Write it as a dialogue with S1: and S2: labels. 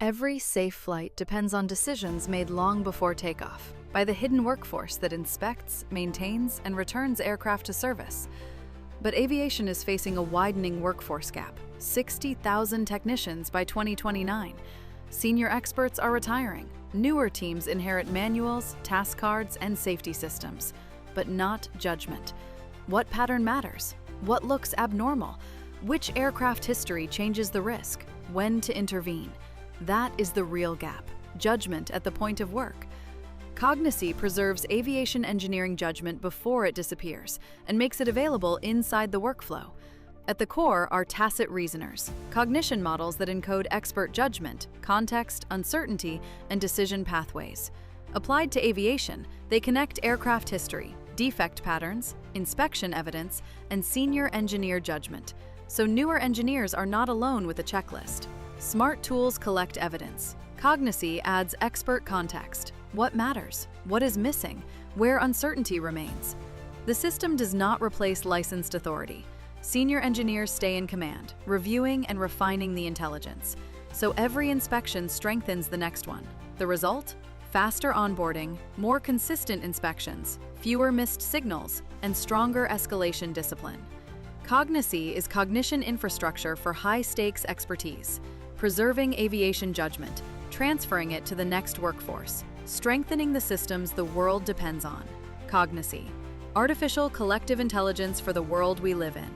S1: Every safe flight depends on decisions made long before takeoff by the hidden workforce that inspects, maintains, and returns aircraft to service. But aviation is facing a widening workforce gap, 60,000 technicians by 2029. Senior experts are retiring. Newer teams inherit manuals, task cards, and safety systems, but not judgment. What pattern matters? What looks abnormal? Which aircraft history changes the risk? When to intervene? That is the real gap, judgment at the point of work. Cognisee preserves aviation engineering judgment before it disappears and makes it available inside the workflow. At the core are tacit reasoners, cognition models that encode expert judgment, context, uncertainty, and decision pathways. Applied to aviation, they connect aircraft history, defect patterns, inspection evidence, and senior engineer judgment, so newer engineers are not alone with a checklist. Smart tools collect evidence. Cognisee adds expert context. What matters? What is missing? Where uncertainty remains? The system does not replace licensed authority. Senior engineers stay in command, reviewing and refining the intelligence. So every inspection strengthens the next one. The result? Faster onboarding, more consistent inspections, fewer missed signals, and stronger escalation discipline. Cognisee is cognition infrastructure for high-stakes expertise, preserving aviation judgment, transferring it to the next workforce, strengthening the systems the world depends on. Cognisee, artificial collective intelligence for the world we live in.